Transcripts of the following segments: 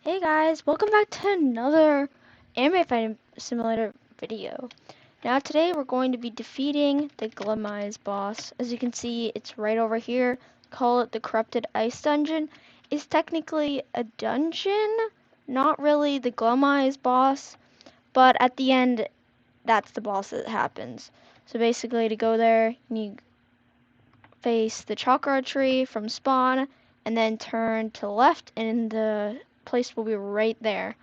Hey guys, welcome back to another anime fighting simulator video. Now today we're going to be defeating the Glem boss. As you can see, it's right over here. Call it the Corrupted Ice Dungeon. It's technically a dungeon, not really the Glem boss, but at the end, that's the boss that happens. So basically to go there, you face the chakra tree from spawn, and then turn to the left, and the place will be right there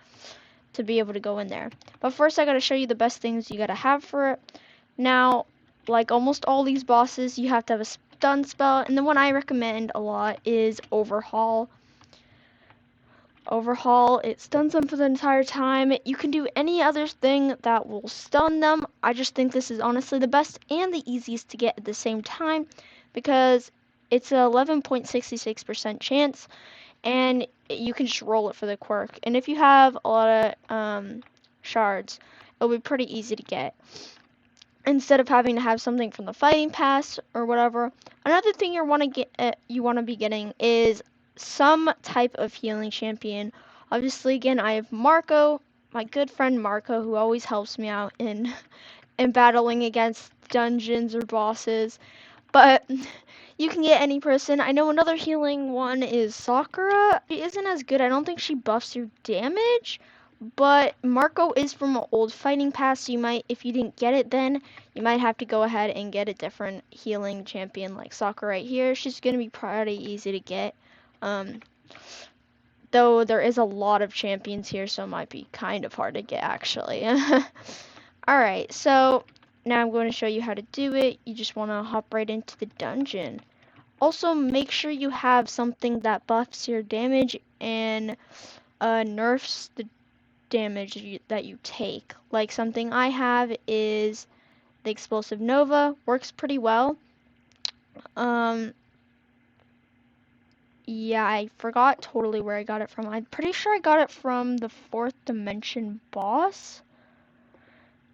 to be able to go in there. But first I gotta show you the best things you gotta have for it. Now, like almost all these bosses, you have to have a stun spell, and the one I recommend a lot is Overhaul. Overhaul, it stuns them for the entire time. You can do any other thing that will stun them. I just think this is honestly the best and the easiest to get at the same time because it's an 11.66% chance and you can just roll it for the quirk. And if you have a lot of shards, it'll be pretty easy to get instead of having to have something from the fighting pass or whatever. Another thing you want to be getting is some type of healing champion. Obviously, again, I have Marco, my good friend Marco, who always helps me out in battling against dungeons or bosses. But you can get any person. I know another healing one is Sakura. She isn't as good. I don't think she buffs your damage. But Marco is from an old fighting pass, so you might, if you didn't get it then, you might have to go ahead and get a different healing champion like Sakura right here. She's going to be pretty easy to get. Though there is a lot of champions here, so it might be kind of hard to get actually. Alright, so now I'm going to show you how to do it. You just want to hop right into the dungeon. Also, make sure you have something that buffs your damage and nerfs the damage that you take. Like something I have is the Explosive Nova, works pretty well. Yeah, I forgot totally where I got it from. I'm pretty sure I got it from the 4th dimension boss.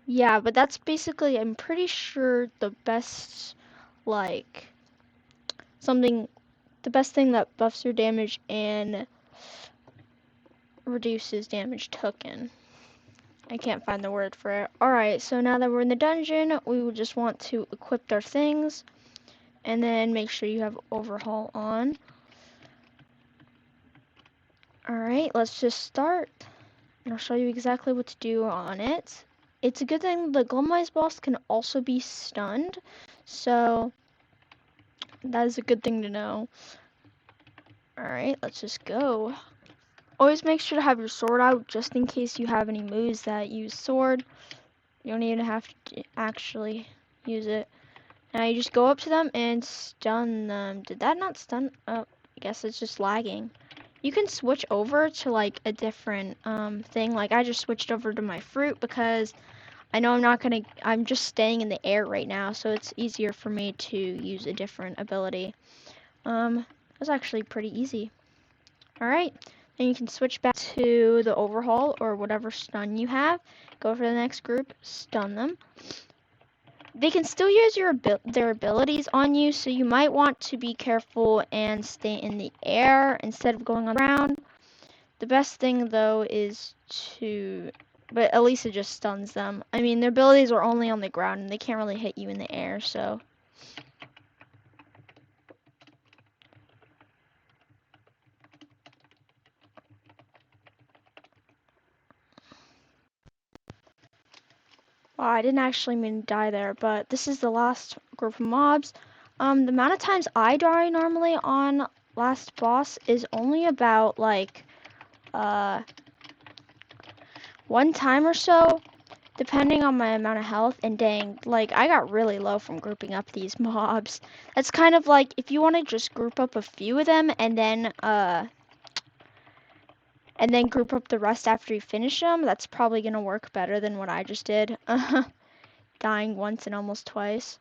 Yeah, but that's basically, I'm pretty sure the best, like, the best thing that buffs your damage and reduces damage taken. I can't find the word for it. Alright, so now that we're in the dungeon, we will just want to equip our things. And then make sure you have Overhaul on. Alright, let's just start. And I'll show you exactly what to do on it. It's a good thing the Glem boss can also be stunned. So, that is a good thing to know. Alright, let's just go. Always make sure to have your sword out just in case you have any moves that use sword. You don't even have to actually use it. Now you just go up to them and stun them. Did that not stun? Oh, I guess it's just lagging. You can switch over to like a different thing. Like I just switched over to my fruit because I know I'm just staying in the air right now, so it's easier for me to use a different ability. It was actually pretty easy. Alright, then you can switch back to the Overhaul or whatever stun you have. Go for the next group, stun them. They can still use their abilities on you, so you might want to be careful and stay in the air instead of going on the ground. The best thing though is but at least it just stuns them. I mean, their abilities are only on the ground and they can't really hit you in the air, so. Wow, I didn't actually mean to die there, but this is the last group of mobs. The amount of times I die normally on last boss is only about like, one time or so, depending on my amount of health. And dang, like I got really low from grouping up these mobs. That's kind of like if you want to just group up a few of them and then group up the rest after you finish them, that's probably gonna work better than what I just did. Dying once and almost twice.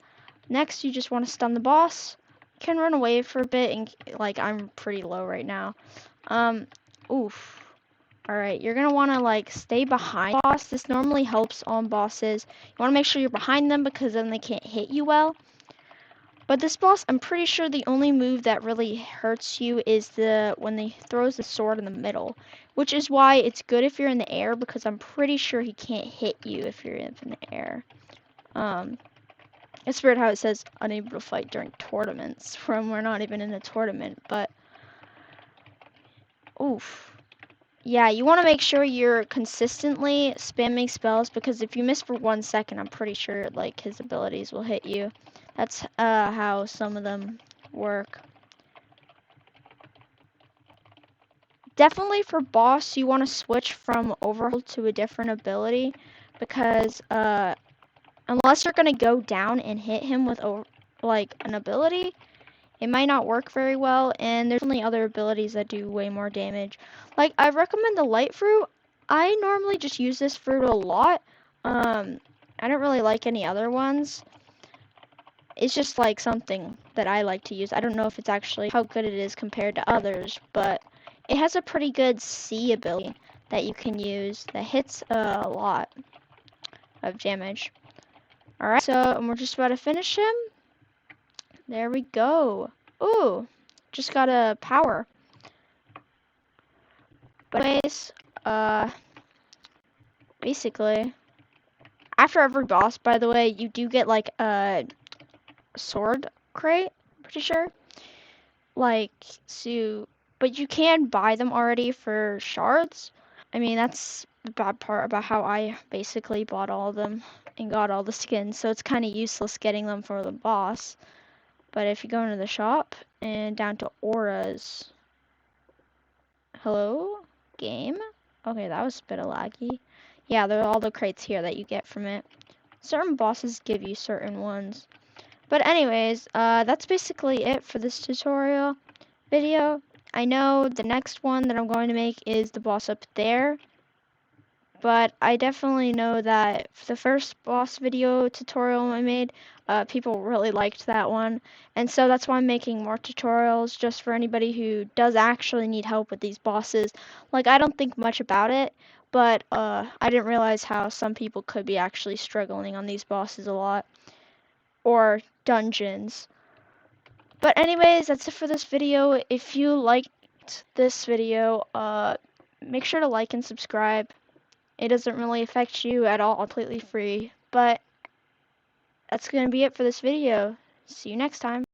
Next, you just want to stun the boss. You can run away for a bit and like I'm pretty low right now. Oof. Alright, you're gonna wanna like stay behind the boss. This normally helps on bosses. You wanna make sure you're behind them because then they can't hit you well. But this boss, I'm pretty sure the only move that really hurts you is when he throws the sword in the middle, which is why it's good if you're in the air, because I'm pretty sure he can't hit you if you're in the air. It's weird how it says unable to fight during tournaments when we're not even in a tournament, but oof. Yeah, you want to make sure you're consistently spamming spells, because if you miss for 1 second, I'm pretty sure like his abilities will hit you. That's how some of them work. Definitely for boss, you want to switch from overhaul to a different ability, because unless you're gonna go down and hit him with like an ability, it might not work very well, and there's only other abilities that do way more damage. Like, I recommend the light fruit. I normally just use this fruit a lot. I don't really like any other ones. It's just like something that I like to use. I don't know if it's actually how good it is compared to others, but it has a pretty good C ability that you can use that hits a lot of damage. Alright, so we're just about to finish him. There we go. Ooh, just got a power. But anyways, basically, after every boss, by the way, you do get like a sword crate, pretty sure. Like, so, but you can buy them already for shards. I mean, that's the bad part about how I basically bought all of them and got all the skins, so it's kind of useless getting them for the boss. But if you go into the shop and down to auras, hello, game? Okay, that was a bit of laggy. Yeah, there are all the crates here that you get from it. Certain bosses give you certain ones. But anyways, that's basically it for this tutorial video. I know the next one that I'm going to make is the boss up there. But I definitely know that the first boss video tutorial I made, people really liked that one. And so that's why I'm making more tutorials, just for anybody who does actually need help with these bosses. Like, I don't think much about it, but I didn't realize how some people could be actually struggling on these bosses a lot. Or dungeons. But anyways, that's it for this video. If you liked this video, make sure to like and subscribe. It doesn't really affect you at all, completely free. But that's going to be it for this video. See you next time.